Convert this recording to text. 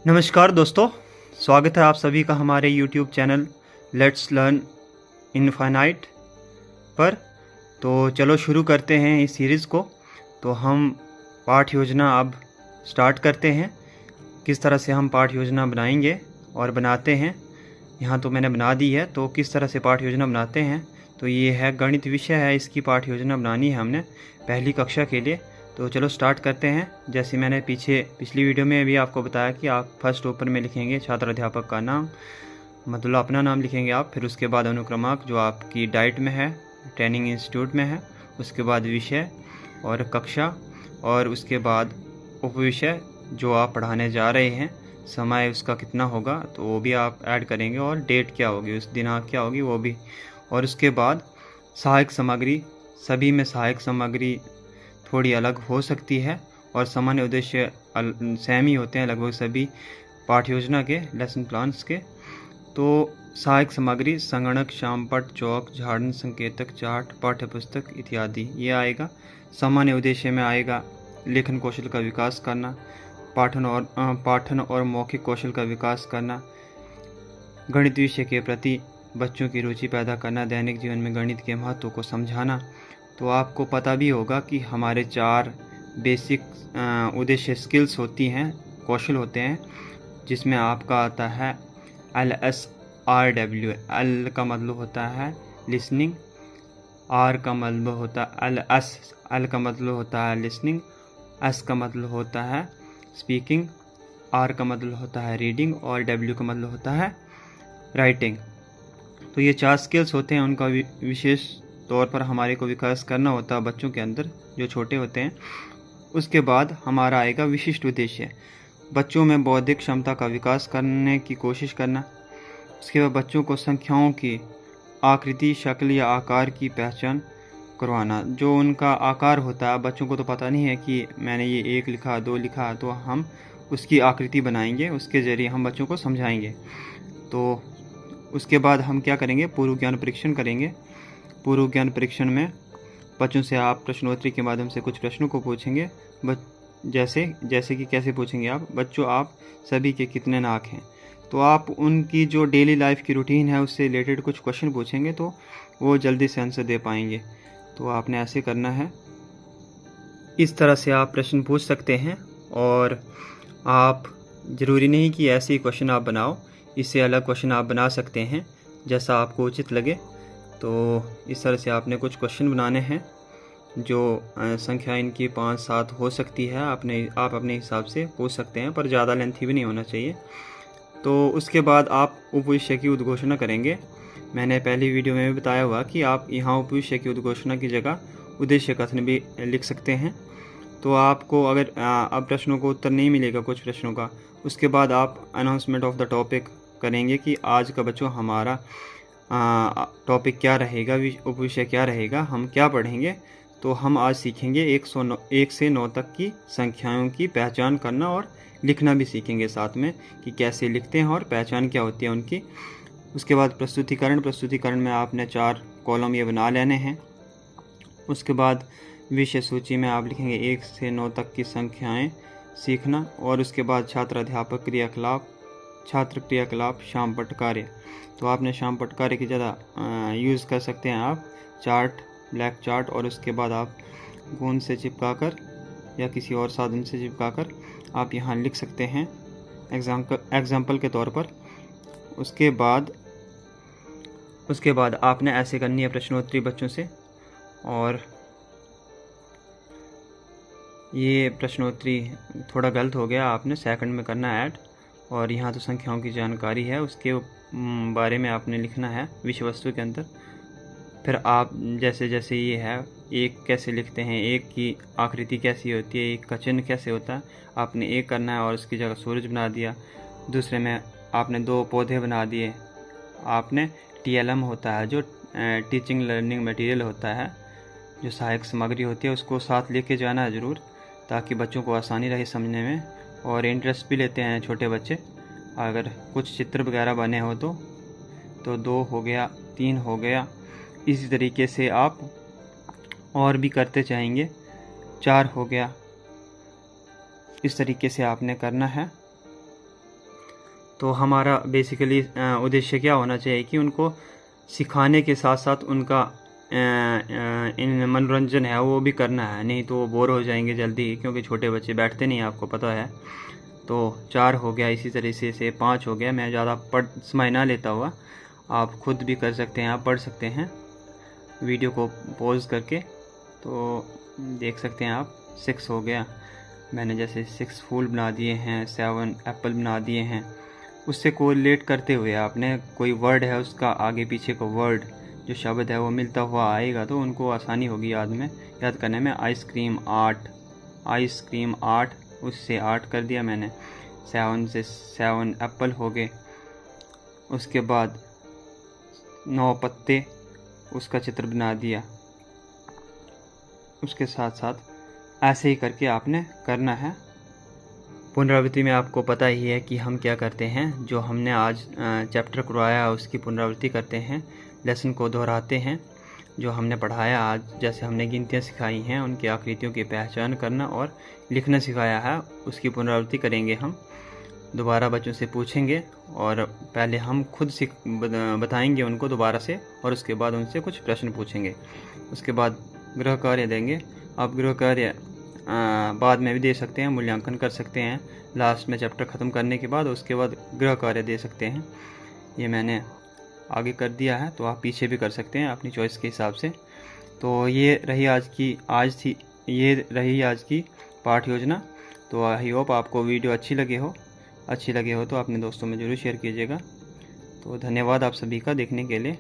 नमस्कार दोस्तों, स्वागत है आप सभी का हमारे YouTube channel let's learn infinite पर। तो चलो शुरू करते हैं इस सीरीज़ को। तो हम पाठ योजना अब स्टार्ट करते हैं। किस तरह से हम पाठ योजना बनाएंगे और बनाते हैं, यहाँ तो मैंने बना दी है। तो किस तरह से पाठ योजना बनाते हैं, तो ये है गणित विषय है, इसकी पाठ योजना बनानी है हमने पहली कक्षा के लिए। तो चलो स्टार्ट करते हैं। जैसे मैंने पिछली वीडियो में भी आपको बताया कि आप फर्स्ट ऊपर में लिखेंगे छात्र अध्यापक का नाम, मतलब अपना नाम लिखेंगे आप, फिर उसके बाद अनुक्रमांक जो आपकी डाइट में है, ट्रेनिंग इंस्टीट्यूट में है, उसके बाद विषय और कक्षा, और उसके बाद उपविषय जो आप पढ़ाने जा रहे हैं, समय उसका कितना होगा तो वो भी आप ऐड करेंगे, और डेट क्या होगी, उस दिनांक क्या होगी वो भी। और उसके बाद सहायक सामग्री, सभी में सहायक सामग्री थोड़ी अलग हो सकती है और सामान्य उद्देश्य सेम ही होते हैं लगभग सभी पाठ योजना के लेसन प्लान्स के। तो सहायक सामग्री संगणक, श्यामपट्ट, चौक, झाड़न, संकेतक, चार्ट, पाठ्यपुस्तक इत्यादि ये आएगा। सामान्य उद्देश्य में आएगा लेखन कौशल का विकास करना, पाठन और मौखिक कौशल का विकास करना, गणित विषय के प्रति बच्चों की रुचि पैदा करना, दैनिक जीवन में गणित के महत्व को समझाना। तो आपको पता भी होगा कि हमारे 4 बेसिक उद्देश्य स्किल्स होती हैं, कौशल होते हैं, जिसमें आपका आता है LSRW। L का मतलब होता है लिसनिंग, R का मतलब होता है L का मतलब होता है लिसनिंग, S का मतलब होता है स्पीकिंग, R का मतलब होता है रीडिंग, और W का मतलब होता है राइटिंग। तो ये 4 स्किल्स होते हैं, उनका विशेष तौर पर हमारे को विकास करना होता है बच्चों के अंदर जो छोटे होते हैं। उसके बाद हमारा आएगा विशिष्ट उद्देश्य, बच्चों में बौद्धिक क्षमता का विकास करने की कोशिश करना। उसके बाद बच्चों को संख्याओं की आकृति, शक्ल या आकार की पहचान करवाना। जो उनका आकार होता है, बच्चों को तो पता नहीं है कि मैंने ये 1 लिखा, 2 लिखा, तो हम उसकी आकृति बनाएंगे, उसके ज़रिए हम बच्चों को समझाएंगे। तो उसके बाद हम क्या करेंगे, पूर्व ज्ञान परीक्षण करेंगे। पूर्व ज्ञान परीक्षण में बच्चों से आप प्रश्नोत्तरी के माध्यम से कुछ प्रश्नों को पूछेंगे। जैसे कि कैसे पूछेंगे आप, बच्चों आप सभी के कितने नाक हैं। तो आप उनकी जो डेली लाइफ की रूटीन है उससे रिलेटेड कुछ क्वेश्चन पूछेंगे तो वो जल्दी से आंसर दे पाएंगे। तो आपने ऐसे करना है, इस तरह से आप प्रश्न पूछ सकते हैं। और आप ज़रूरी नहीं कि ऐसे ही क्वेश्चन आप बनाओ, इससे अलग क्वेश्चन आप बना सकते हैं जैसा आपको उचित लगे। तो इस तरह से आपने कुछ क्वेश्चन बनाने हैं, जो संख्या इनकी 5-7 हो सकती है, आप अपने हिसाब से पूछ सकते हैं, पर ज़्यादा लेंथी भी नहीं होना चाहिए। तो उसके बाद आप उपविषय की उद्घोषणा करेंगे। मैंने पहली वीडियो में भी बताया हुआ कि आप यहाँ उपविषय की उद्घोषणा की जगह उद्देश्य कथन भी लिख सकते हैं। तो आपको अगर अब प्रश्नों को उत्तर नहीं मिलेगा कुछ प्रश्नों का, उसके बाद आप अनाउंसमेंट ऑफ द टॉपिक करेंगे कि आज का बच्चों हमारा टॉपिक क्या रहेगा, उपविषय क्या रहेगा, हम क्या पढ़ेंगे। तो हम आज सीखेंगे 1 से 9 तक की संख्याओं की पहचान करना, और लिखना भी सीखेंगे साथ में कि कैसे लिखते हैं और पहचान क्या होती है उनकी। उसके बाद प्रस्तुतिकरण में आपने 4 कॉलम ये बना लेने हैं। उसके बाद विषय सूची में आप लिखेंगे 1 से 9 तक की संख्याएं सीखना, और उसके बाद छात्र क्रियाकलाप श्यामपट्ट कार्य। तो आपने श्यामपट्ट कार्य की ज़्यादा यूज़ कर सकते हैं आप चार्ट, ब्लैक चार्ट, और उसके बाद आप गोंद से चिपकाकर या किसी और साधन से चिपकाकर आप यहाँ लिख सकते हैं एग्जाम्पल के तौर पर। उसके बाद आपने ऐसे करनी है प्रश्नोत्तरी बच्चों से, और ये प्रश्नोत्तरी थोड़ा गलत हो गया, आपने सेकंड में करना ऐड। और यहाँ तो संख्याओं की जानकारी है, उसके बारे में आपने लिखना है विषय वस्तु के अंदर। फिर आप जैसे ये है, 1 कैसे लिखते हैं, 1 की आकृति कैसी होती है, 1 का चिन्ह कैसे होता है, आपने 1 करना है और उसकी जगह सूरज बना दिया। दूसरे में आपने 2 पौधे बना दिए। आपने TLM होता है जो टीचिंग लर्निंग मटेरियल होता है, जो सहायक सामग्री होती है, उसको साथ लेके जाना है ज़रूर, ताकि बच्चों को आसानी रहे समझने में, और इंटरेस्ट भी लेते हैं छोटे बच्चे। अगर कुछ चित्र वगैरह बने हो तो 2 हो गया, 3 हो गया, इसी तरीके से आप और भी करते जाएंगे, 4 हो गया। इस तरीके से आपने करना है। तो हमारा बेसिकली उद्देश्य क्या होना चाहिए कि उनको सिखाने के साथ साथ उनका इन मनोरंजन है वो भी करना है, नहीं तो वो बोर हो जाएंगे जल्दी ही, क्योंकि छोटे बच्चे बैठते नहीं, आपको पता है। तो 4 हो गया, इसी तरह से 5 हो गया। मैं ज़्यादा समय ना लेता हुआ, आप खुद भी कर सकते हैं, आप पढ़ सकते हैं वीडियो को पॉज करके। तो देख सकते हैं आप 6 हो गया, मैंने जैसे 6 फूल बना दिए हैं, 7 एप्पल बना दिए हैं। उससे कोरिलेट करते हुए आपने कोई वर्ड है उसका आगे पीछे का वर्ड जो शब्द है वो मिलता हुआ आएगा, तो उनको आसानी होगी याद करने में। आइसक्रीम 8, आइसक्रीम 8, उससे 8 कर दिया मैंने। 7 से 7 एप्पल हो गए। उसके बाद 9 पत्ते, उसका चित्र बना दिया। उसके साथ साथ ऐसे ही करके आपने करना है। पुनरावृत्ति में आपको पता ही है कि हम क्या करते हैं, जो हमने आज चैप्टर करवाया उसकी पुनरावृत्ति करते हैं, लेसन को दोहराते हैं। जो हमने पढ़ाया आज, जैसे हमने गिनतियाँ सिखाई हैं, उनकी आकृतियों की पहचान करना और लिखना सिखाया है, उसकी पुनरावृत्ति करेंगे हम। दोबारा बच्चों से पूछेंगे और पहले हम खुद बताएंगे उनको दोबारा से, और उसके बाद उनसे कुछ प्रश्न पूछेंगे। उसके बाद गृह कार्य देंगे। आप गृह कार्य बाद में भी दे सकते हैं, मूल्यांकन कर सकते हैं लास्ट में चैप्टर ख़त्म करने के बाद। उसके बाद गृह कार्य दे सकते हैं। ये मैंने आगे कर दिया है, तो आप पीछे भी कर सकते हैं अपनी चॉइस के हिसाब से। तो ये रही आज की पाठ योजना। तो आई होप आपको वीडियो अच्छी लगे हो तो अपने दोस्तों में ज़रूर शेयर कीजिएगा। तो धन्यवाद आप सभी का देखने के लिए।